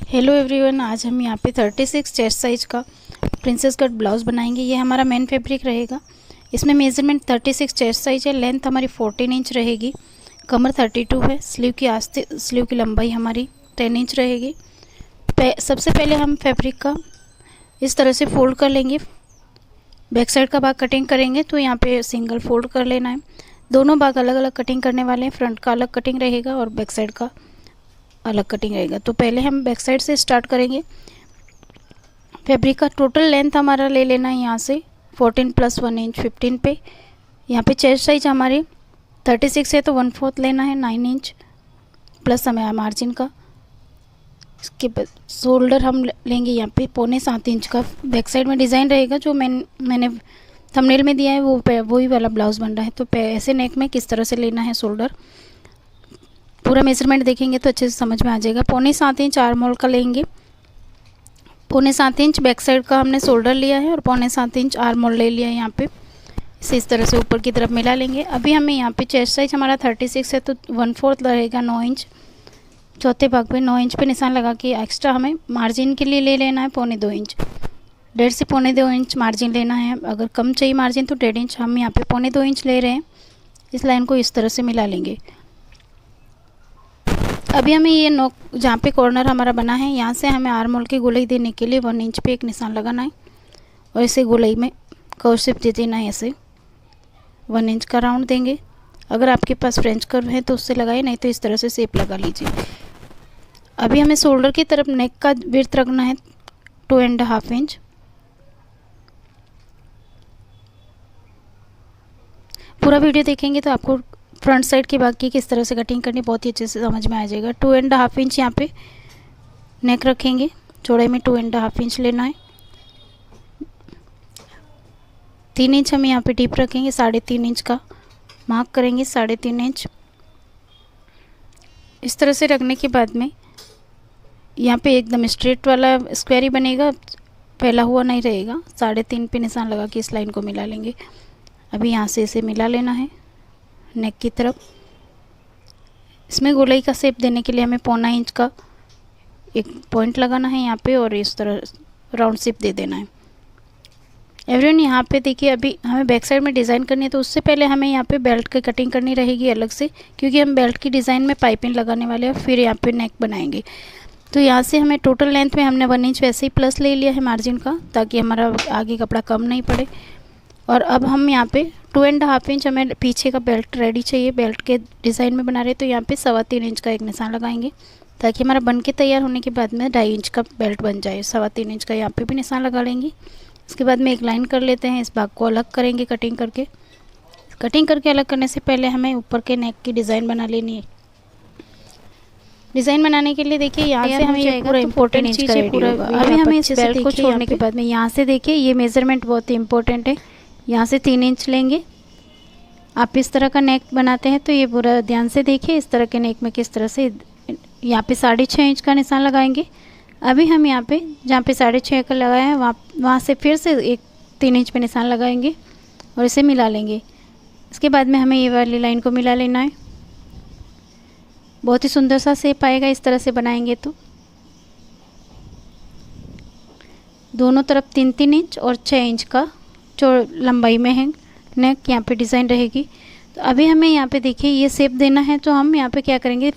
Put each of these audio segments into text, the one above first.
Hello everyone, आज हम यहाँ पे 36 चेस्ट साइज का प्रिंसेस कट ब्लाउज़ बनाएंगे। ये हमारा मेन फैब्रिक रहेगा। इसमें मेजरमेंट 36 चेस्ट साइज है, लेंथ हमारी 14 इंच रहेगी, कमर 32 है, स्लीव की लंबाई हमारी 10 इंच रहेगी। सबसे पहले हम फैब्रिक का इस तरह से फोल्ड कर लेंगे। बैक साइड का भाग कटिंग करेंगे तो यहाँ पे सिंगल फोल्ड कर लेना है। दोनों भाग अलग अलग कटिंग करने वाले हैं। फ्रंट का अलग कटिंग रहेगा और बैक साइड का अलग कटिंग रहेगा। तो पहले हम बैक साइड से स्टार्ट करेंगे। फैब्रिक का टोटल लेंथ हमारा ले लेना है यहाँ से 14 + 1 इंच 15 पे। यहाँ पे चेस्ट साइज हमारी 36 है तो 1/4 लेना है, 9 इंच प्लस हमें मार्जिन का। इसके बाद शोल्डर हम लेंगे यहाँ पे 7.25 इंच का। बैक साइड में डिज़ाइन रहेगा जो मैंने थंबनेल में दिया है, वही वाला ब्लाउज़ बन रहा है। तो ऐसे नेक में किस तरह से लेना है शोल्डर, पूरा मेजरमेंट देखेंगे तो अच्छे से समझ में आ जाएगा। 7.25 इंच आर्म होल का लेंगे। 7.25 इंच बैक साइड का हमने शोल्डर लिया है और 7.25 इंच आर्म होल ले लिया है। यहाँ पे इसे इस तरह से ऊपर की तरफ मिला लेंगे। अभी हमें यहाँ पे चेस्ट साइज हमारा 36 है तो 1/4 रहेगा, 9 इंच। चौथे भाग पे 9 इंच पे निशान लगा के एक्स्ट्रा हमें मार्जिन के लिए ले लेना है 2.25 इंच। 1.5 से 2.25 इंच मार्जिन लेना है। अगर कम चाहिए मार्जिन तो 1.5 इंच, हम यहाँ पे 2.25 इंच ले रहे हैं। इस लाइन को इस तरह से मिला लेंगे। अभी हमें ये नोक जहाँ पे कॉर्नर हमारा बना है, यहाँ से हमें आर्म होल की गोलाई देने के लिए 1 इंच पे एक निशान लगाना है और इसे गोलाई में कर्व शेप दे देना है। ऐसे 1 इंच का राउंड देंगे। अगर आपके पास फ्रेंच कर्व है तो उससे लगाए, नहीं तो इस तरह से शेप लगा लीजिए। अभी हमें शोल्डर की तरफ नेक का विड्थ रखना है 2.5 इंच। पूरा वीडियो देखेंगे तो आपको फ्रंट साइड के भाग की किस तरह से कटिंग करनी बहुत ही अच्छे से समझ में आ जाएगा। 2.5 इंच यहाँ पे नेक रखेंगे। चौड़ाई में 2.5 इंच लेना है। 3 इंच हम यहाँ पे डीप रखेंगे। 3.5 इंच का मार्क करेंगे, 3.5 इंच। इस तरह से रखने के बाद में यहाँ पे एकदम स्ट्रेट वाला स्क्वायर ही बनेगा, फैला हुआ नहीं रहेगा। 3.5 पे निशान लगा के इस लाइन को मिला लेंगे। अभी यहाँ से इसे मिला लेना है नेक की तरफ। इसमें गोलाई का शेप देने के लिए हमें 0.25 इंच का एक पॉइंट लगाना है यहाँ पे और इस तरह राउंड शेप दे देना है। एवरीवन, यहाँ पे देखिए, अभी हमें बैक साइड में डिज़ाइन करनी है तो उससे पहले हमें यहाँ पे बेल्ट की कटिंग करनी रहेगी अलग से, क्योंकि हम बेल्ट की डिज़ाइन में पाइपिंग लगाने वाले हैं, फिर यहाँ पे नेक बनाएंगे। तो यहाँ से हमें टोटल लेंथ में हमने 1 इंच वैसे ही प्लस ले लिया है मार्जिन का, ताकि हमारा आगे कपड़ा कम नहीं पड़े। और अब हम यहाँ पे 2.5 इंच हमें पीछे का बेल्ट रेडी चाहिए। बेल्ट के डिज़ाइन में बना रहे तो यहाँ पे 3.25 इंच का एक निशान लगाएंगे, ताकि हमारा बन के तैयार होने के बाद में 2.5 इंच का बेल्ट बन जाए। 3.25 इंच का यहाँ पे भी निशान लगा लेंगे। इसके बाद में एक लाइन कर लेते हैं। इस भाग को अलग करेंगे कटिंग करके अलग करने से पहले हमें ऊपर के नेक की डिज़ाइन बना लेनी है। डिज़ाइन बनाने के लिए देखिए, यहाँ से हमें ये पूरा इंपॉर्टेंट चीज़ है पूरा। अभी हमें इस बेल्ट को छोड़ने के बाद में यहाँ से देखिए, ये मेजरमेंट बहुत ही इंपॉर्टेंट है। यहाँ से 3 इंच लेंगे। आप इस तरह का नेक बनाते हैं तो ये पूरा ध्यान से देखिए, इस तरह के नेक में किस तरह से यहाँ पे 6.5 इंच का निशान लगाएंगे। अभी हम यहाँ पे जहाँ पे 6.5 का लगाया है वहाँ से फिर से एक 3 इंच पे निशान लगाएंगे और इसे मिला लेंगे। इसके बाद में हमें ये वाली लाइन को मिला लेना है। बहुत ही सुंदर सा शेप आएगा इस तरह से बनाएंगे तो। दोनों तरफ 3-3 इंच और 6 इंच का लंबाई में है नेक, यहाँ पे डिज़ाइन रहेगी। तो अभी हमें यहाँ पे देखिए ये शेप देना है, तो हम यहाँ पे क्या करेंगे,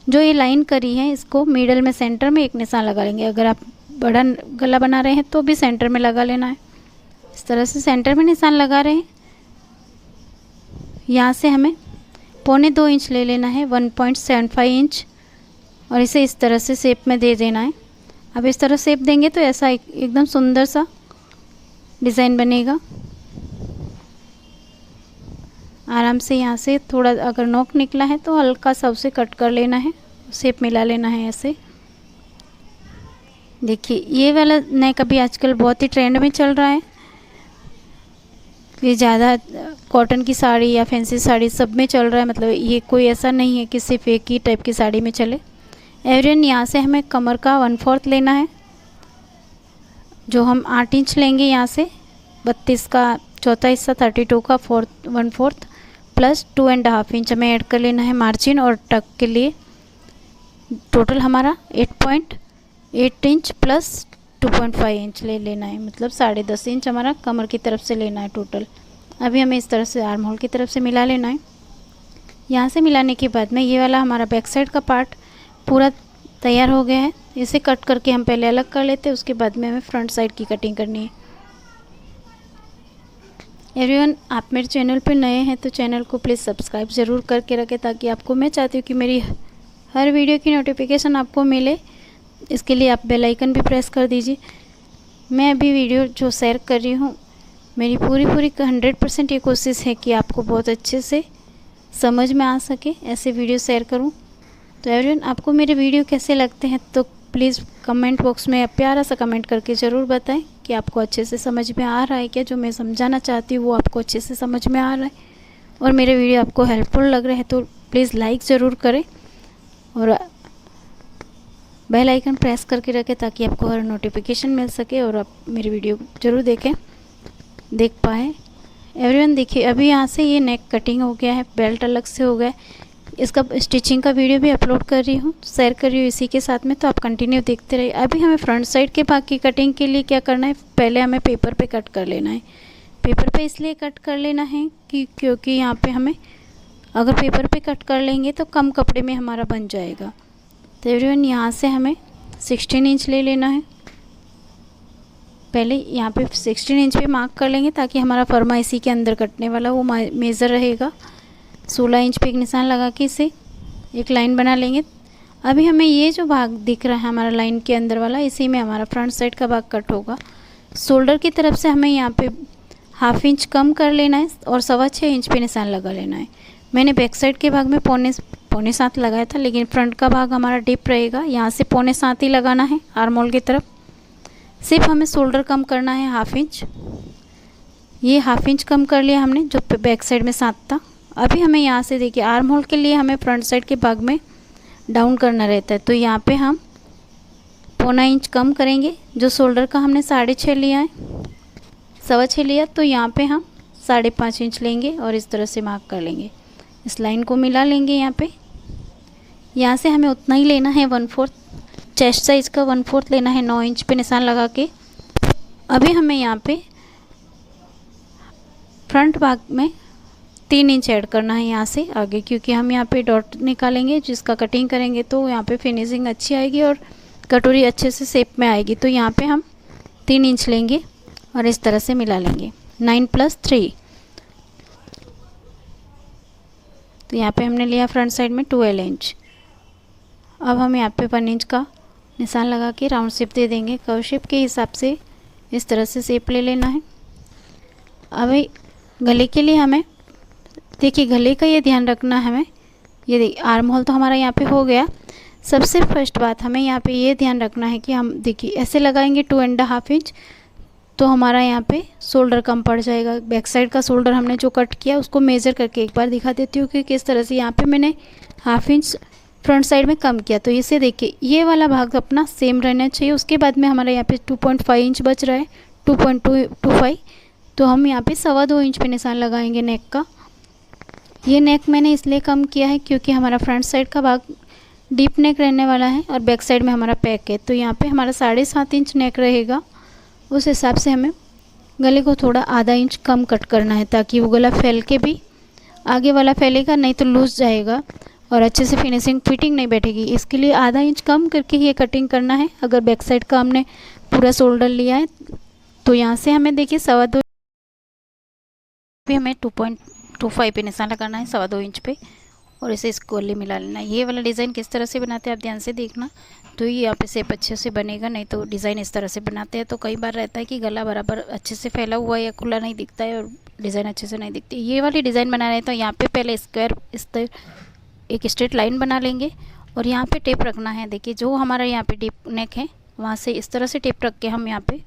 जो ये लाइन करी है इसको मिडल में सेंटर में एक निशान लगा लेंगे। अगर आप बड़ा गला बना रहे हैं तो भी सेंटर में लगा लेना है। इस तरह से सेंटर में निशान लगा रहे हैं। यहाँ से हमें 2.25 इंच ले लेना है, 1.75 इंच, और इसे इस तरह से शेप में दे देना है। अब इस तरह शेप देंगे तो ऐसा एकदम सुंदर सा डिज़ाइन बनेगा। आराम से यहाँ से थोड़ा अगर नोक निकला है तो हल्का सा उसे कट कर लेना है, शेप मिला लेना है ऐसे। देखिए ये वाला नेक अभी आजकल बहुत ही ट्रेंड में चल रहा है। ये ज़्यादा कॉटन की साड़ी या फैंसी साड़ी सब में चल रहा है, मतलब ये कोई ऐसा नहीं है कि सिर्फ एक ही टाइप की साड़ी में चले। एवरीवन, यहाँ से हमें कमर का 1/4 लेना है, जो हम 8 इंच लेंगे। यहाँ से 32 का चौथा हिस्सा 32 का 1/4 प्लस 2.5 इंच हमें ऐड कर लेना है मार्जिन और टक के लिए। टोटल हमारा 8 इंच प्लस 2.5 इंच ले लेना है, मतलब 10.5 इंच हमारा कमर की तरफ से लेना है टोटल। अभी हमें इस तरह से आर्म होल की तरफ से मिला लेना है। यहाँ से मिलाने के बाद में ये वाला हमारा बैक साइड का पार्ट पूरा तैयार हो गया है। इसे कट करके हम पहले अलग कर लेते हैं, उसके बाद में हमें फ्रंट साइड की कटिंग करनी है। एवरीवन, आप मेरे चैनल पे नए हैं तो चैनल को प्लीज़ सब्सक्राइब ज़रूर करके रखें, ताकि आपको, मैं चाहती हूँ कि मेरी हर वीडियो की नोटिफिकेशन आपको मिले। इसके लिए आप बेल आइकन भी प्रेस कर दीजिए। मैं अभी वीडियो जो शेयर कर रही हूँ, मेरी पूरी 100% ये कोशिश है कि आपको बहुत अच्छे से समझ में आ सके, ऐसे वीडियो शेयर करूँ। तो एवरीवन, आपको मेरे वीडियो कैसे लगते हैं तो प्लीज़ कमेंट बॉक्स में प्यारा सा कमेंट करके ज़रूर बताएं कि आपको अच्छे से समझ में आ रहा है क्या, जो मैं समझाना चाहती हूँ वो आपको अच्छे से समझ में आ रहा है। और मेरे वीडियो आपको हेल्पफुल लग रहे हैं तो प्लीज़ लाइक ज़रूर करें और बेल आइकन प्रेस करके रखें, ताकि आपको हर नोटिफिकेशन मिल सके और आप मेरी वीडियो ज़रूर देख पाएँ। एवरीवन, देखिए अभी यहाँ से ये नेक कटिंग हो गया है, बेल्ट अलग से हो गया। इसका स्टिचिंग का वीडियो भी अपलोड कर रही हूँ, शेयर कर रही हूँ इसी के साथ में, तो आप कंटिन्यू देखते रहिए। अभी हमें फ्रंट साइड के भाग की कटिंग के लिए क्या करना है, पहले हमें पेपर पे कट कर लेना है। पेपर पे इसलिए कट कर लेना है कि क्योंकि यहाँ पे हमें, अगर पेपर पे कट कर लेंगे तो कम कपड़े में हमारा बन जाएगा। तो एवरीवन, यहाँ से हमें 16 इंच ले लेना है। पहले यहाँ पे 16 इंच पे मार्क कर लेंगे, ताकि हमारा फर्मा इसी के अंदर कटने वाला वो मेज़र रहेगा। 16 इंच पे एक निशान लगा के इसे एक लाइन बना लेंगे। अभी हमें ये जो भाग दिख रहा है हमारा लाइन के अंदर वाला, इसी में हमारा फ्रंट साइड का भाग कट होगा। शोल्डर की तरफ से हमें यहाँ पे 1/2 इंच कम कर लेना है और 6.25 इंच पे निशान लगा लेना है। मैंने बैक साइड के भाग में पौने 7 लगाया था, लेकिन फ्रंट का भाग हमारा डीप रहेगा। यहाँ से पौने 7 ही लगाना है आर्म होल की तरफ। सिर्फ हमें शोल्डर कम करना है 1/2 इंच। ये 1/2 इंच कम कर लिया हमने, जो बैक साइड में 7 था। अभी हमें यहाँ से देखिए आर्म होल के लिए हमें फ्रंट साइड के भाग में डाउन करना रहता है, तो यहाँ पे हम पौना इंच कम करेंगे। जो शोल्डर का हमने 6.5 लिया है, 6.25 लिया, तो यहाँ पे हम 5.5 इंच लेंगे और इस तरह से मार्क कर लेंगे। इस लाइन को मिला लेंगे यहाँ पे। यहाँ से हमें उतना ही लेना है 1/4, चेस्ट साइज का 1/4 लेना है, 9 इंच पे निशान लगा के। अभी हमें यहाँ पे फ्रंट भाग में 3 इंच ऐड करना है यहाँ से आगे, क्योंकि हम यहाँ पे डॉट निकालेंगे जिसका कटिंग करेंगे, तो यहाँ पे फिनिशिंग अच्छी आएगी और कटोरी अच्छे से शेप में आएगी। तो यहाँ पे हम 3 इंच लेंगे और इस तरह से मिला लेंगे। 9 + 3, तो यहाँ पे हमने लिया फ्रंट साइड में 12 इंच। अब हम यहाँ पे 1 इंच का निशान लगा के राउंड शेप दे देंगे। कर्व शेप के हिसाब से इस तरह से शेप ले लेना है। अभी गले के लिए हमें, देखिए गले का ये ध्यान रखना है हमें। ये देखिए आर्म होल तो हमारा यहाँ पे हो गया। सबसे फर्स्ट बात हमें यहाँ पे ये ध्यान रखना है कि हम देखिए ऐसे लगाएंगे 2.5 इंच, तो हमारा यहाँ पे शोल्डर कम पड़ जाएगा। बैक साइड का शोल्डर हमने जो कट किया उसको मेज़र करके एक बार दिखा देती हूँ कि किस तरह से। यहाँ पे मैंने 1/2 इंच फ्रंट साइड में कम किया, तो इसे देखिए ये वाला भाग अपना सेम रहना चाहिए। उसके बाद में हमारा यहाँ पे 2.5 इंच बच रहा है, 2.25, तो हम यहाँ पे 2.25 इंच पे निशान लगाएंगे नेक का। ये नेक मैंने इसलिए कम किया है क्योंकि हमारा फ्रंट साइड का भाग डीप नेक रहने वाला है और बैक साइड में हमारा पैक है, तो यहाँ पे हमारा 7.5 इंच नेक रहेगा। उस हिसाब से हमें गले को थोड़ा आधा इंच कम कट करना है, ताकि वो गला फैल के भी, आगे वाला फैलेगा नहीं तो लूज जाएगा और अच्छे से फिनिशिंग फिटिंग नहीं बैठेगी। इसके लिए आधा इंच कम करके ये कटिंग करना है। अगर बैक साइड का हमने पूरा शोल्डर लिया है तो यहाँ से हमें देखिए 2.25 पे हमें 2.25 पे निशान लगाना है 2.25 इंच पे, और इसे इक्वली मिला लेना है। ये वाला डिज़ाइन किस तरह से बनाते हैं आप ध्यान से देखना, तो ये यहाँ पे शेप अच्छे से बनेगा। नहीं तो डिज़ाइन इस तरह से बनाते हैं तो कई बार रहता है कि गला बराबर अच्छे से फैला हुआ या खुला नहीं दिखता है और डिज़ाइन अच्छे से नहीं दिखती। ये वाली डिज़ाइन बना रहे हैं तो यहाँ पे पहले स्क्वायर इस तरह एक स्ट्रेट लाइन बना लेंगे और यहाँ पे टेप रखना है। देखिए जो हमारा यहाँ पे डीप नेक है वहाँ से इस तरह से टेप रख के हम यहाँ पे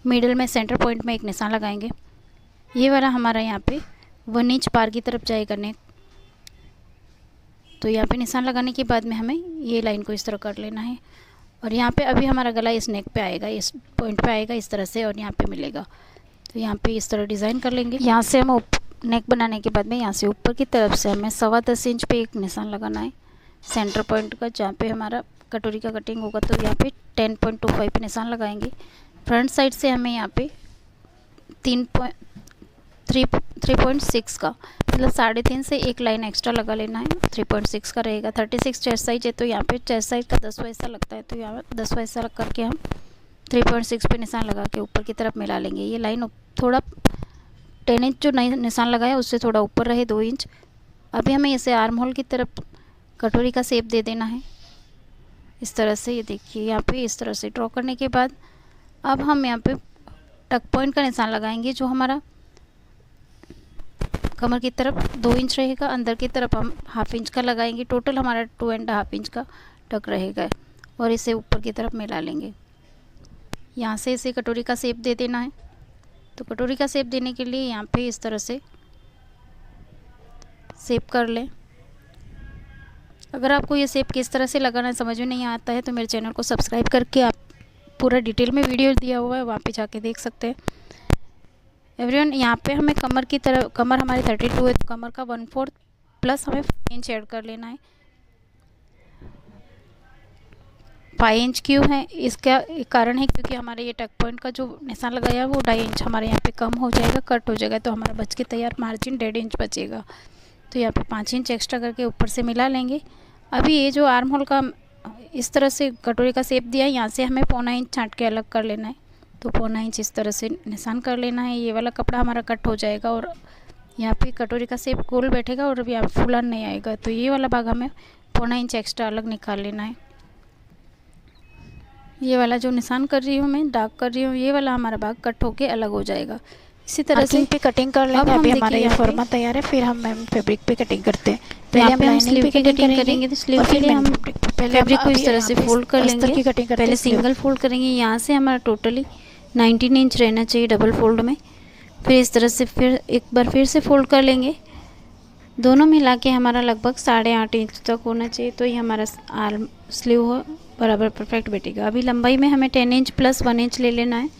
मिडल में सेंटर पॉइंट में एक निशान लगाएंगे। ये वाला हमारा यहाँ पे 1 इंच पार की तरफ जाएगा नेक, तो यहाँ पे निशान लगाने के बाद में हमें ये लाइन को इस तरह कर लेना है और यहाँ पे अभी हमारा गला इस नेक पे आएगा, इस पॉइंट पे आएगा इस तरह से और यहाँ पे मिलेगा। तो यहाँ पे इस तरह डिज़ाइन कर लेंगे। यहाँ से हम नेक बनाने के बाद में यहाँ से ऊपर की तरफ से हमें 10.25 इंच पे एक निशान लगाना है सेंटर पॉइंट का, जहाँ पे हमारा कटोरी का कटिंग होगा। तो यहाँ पे 10.25 पे निशान लगाएंगे। फ्रंट साइड से हमें यहाँ पे 3.6 का मतलब 3.5 से एक लाइन एक्स्ट्रा लगा लेना है। 3.6 का रहेगा। 36 चेस्ट साइज है तो यहाँ पे चेस्ट साइज का 10वां हिस्सा लगता है, तो यहाँ 10वां हिस्सा रख करके हम 3.6 पे निशान लगा के ऊपर की तरफ मिला लेंगे। ये लाइन थोड़ा 10 इंच जो निशान लगाया उससे थोड़ा ऊपर रहे 2 इंच। अभी हमें इसे आर्म होल की तरफ कटोरी का शेप दे देना है इस तरह से। ये देखिए यहाँ पे इस तरह से ड्रॉ करने के बाद अब हम यहाँ पे टक पॉइंट का निशान लगाएंगे जो हमारा कमर की तरफ 2 इंच रहेगा, अंदर की तरफ हम 1/2 इंच का लगाएंगे। टोटल हमारा 2.5 इंच का टक रहेगा और इसे ऊपर की तरफ मिला लेंगे। यहाँ से इसे कटोरी का शेप दे देना है। तो कटोरी का शेप देने के लिए यहाँ पे इस तरह से शेप कर लें। अगर आपको ये शेप किस तरह से लगाना समझ में नहीं आता है तो मेरे चैनल को सब्सक्राइब करके आप पूरा डिटेल में वीडियो दिया हुआ है, वहाँ पे जाके देख सकते हैं। एवरीवन, यहाँ पे हमें कमर की तरफ, कमर हमारी 32 है तो कमर का 1/4 प्लस हमें 5 इंच ऐड कर लेना है। 5 इंच क्यों है, इसका एक कारण है क्योंकि हमारे ये टक पॉइंट का जो निशान लगाया है वो 2.5 इंच हमारे यहाँ पे कम हो जाएगा, कट हो जाएगा, तो हमारा बच के तैयार मार्जिन 1.5 इंच बचेगा। तो यहाँ पे 5 इंच एक्स्ट्रा करके ऊपर से मिला लेंगे। अभी ये जो आर्म होल का इस तरह से कटोरी का शेप दिया है, यहाँ से हमें 1.25 इंच छाँट के अलग कर लेना है। तो 1.25 इंच इस तरह से निशान कर लेना है। ये वाला कपड़ा हमारा कट हो जाएगा और यहाँ पे कटोरी का शेप गोल बैठेगा और अभी यहाँ फूलन नहीं आएगा। तो ये वाला भाग हमें 1.25 इंच एक्स्ट्रा अलग निकाल लेना है। ये वाला जो निशान कर रही हूँ मैं, डार्क कर रही हूँ, ये वाला हमारा भाग कट होके अलग हो जाएगा। इसी तरह से पे कटिंग कर लेंगे। अभी हमारा ये फॉर्मा तैयार है, फिर हम फैब्रिक पे कटिंग करते हैं। पहले हम स्लीव की कटिंग करेंगे। तो स्लीव के लिए हम फैब्रिक को इस तरह से फोल्ड कर लेंगे। पहले सिंगल फोल्ड करेंगे, यहाँ से हमारा टोटली 19 इंच रहना चाहिए डबल फोल्ड में। फिर इस तरह से फिर एक बार फिर से फोल्ड कर लेंगे। दोनों मिला के हमारा लगभग 8.5 इंच तक होना चाहिए, तो ये हमारा आर्म स्लीव हो बराबर परफेक्ट बैठेगा। अभी लंबाई में हमें 10 इंच प्लस 1 इंच ले लेना है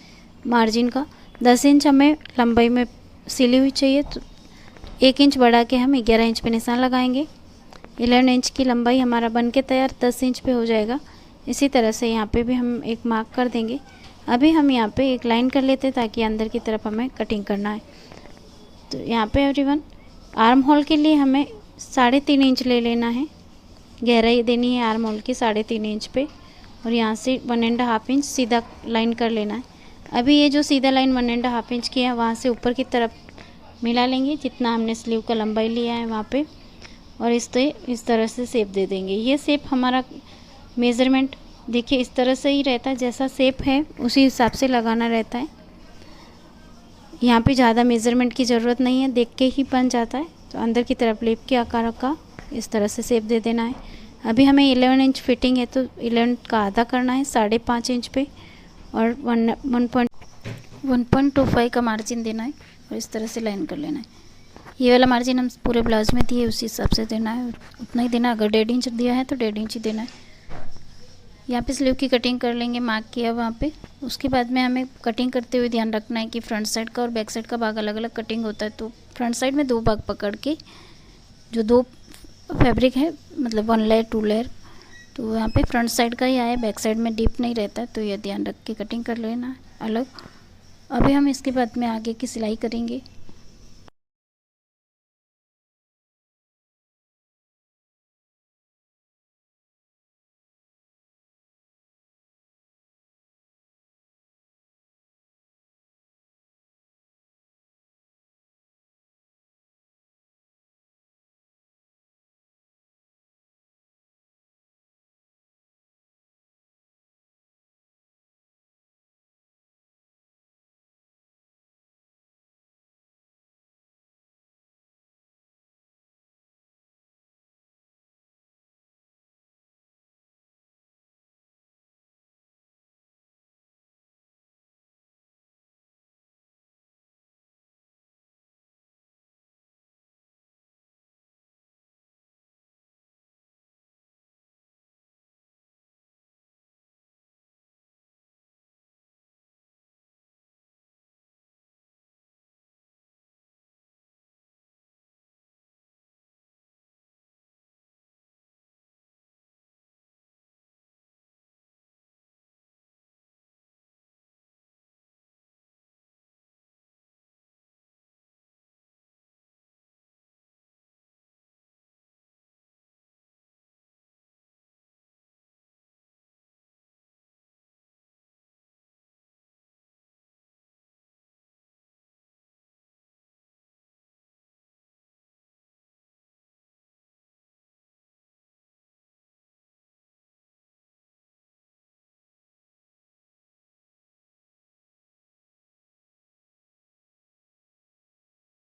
मार्जिन का। 10 इंच हमें लंबाई में सिली हुई चाहिए, तो 1 इंच बढ़ा के हम 11 इंच पे निशान लगाएंगे। 11 इंच की लंबाई हमारा बन के तैयार 10 इंच पे हो जाएगा। इसी तरह से यहाँ पे भी हम एक मार्क कर देंगे। अभी हम यहाँ पे एक लाइन कर लेते हैं ताकि अंदर की तरफ हमें कटिंग करना है। तो यहाँ पे एवरीवन, आर्म होल के लिए हमें 3.5 इंच ले लेना है, गहराई देनी है आर्म होल की 3.5 इंच पे, और यहाँ से 1.5 इंच सीधा लाइन कर लेना है। अभी ये जो सीधा लाइन 1.5 इंच की है वहाँ से ऊपर की तरफ मिला लेंगे जितना हमने स्लीव का लंबाई लिया है वहाँ पे, और इस तरह से शेप दे देंगे। ये शेप हमारा मेज़रमेंट देखिए इस तरह से ही रहता है, जैसा शेप है उसी हिसाब से लगाना रहता है। यहाँ पे ज़्यादा मेज़रमेंट की ज़रूरत नहीं है, देख के ही बन जाता है। तो अंदर की तरफ लेप के आकार का इस तरह से शेप दे देना है। अभी हमें 11 इंच फिटिंग है तो 11 का आधा करना है 5.5 इंच पे, और 1.25 का मार्जिन देना है और इस तरह से लाइन कर लेना है। ये वाला मार्जिन हम पूरे ब्लाउज में दिए उसी हिसाब से देना है, उतना ही देना। अगर 1.5 इंच दिया है तो 1.5 इंच ही देना है। यहाँ पे स्लीव की कटिंग कर लेंगे, मार्क किया वहाँ पे। उसके बाद में हमें कटिंग करते हुए ध्यान रखना है कि फ्रंट साइड का और बैक साइड का भाग अलग अलग कटिंग होता है। तो फ्रंट साइड में 2 भाग पकड़ के जो 2 फैब्रिक है मतलब 1 लेयर 2 लेयर, तो यहाँ पे फ्रंट साइड का ही आया, बैक साइड में डीप नहीं रहता है, तो ये ध्यान रख के कटिंग कर लेना अलग। अभी हम इसके बाद में आगे की सिलाई करेंगे।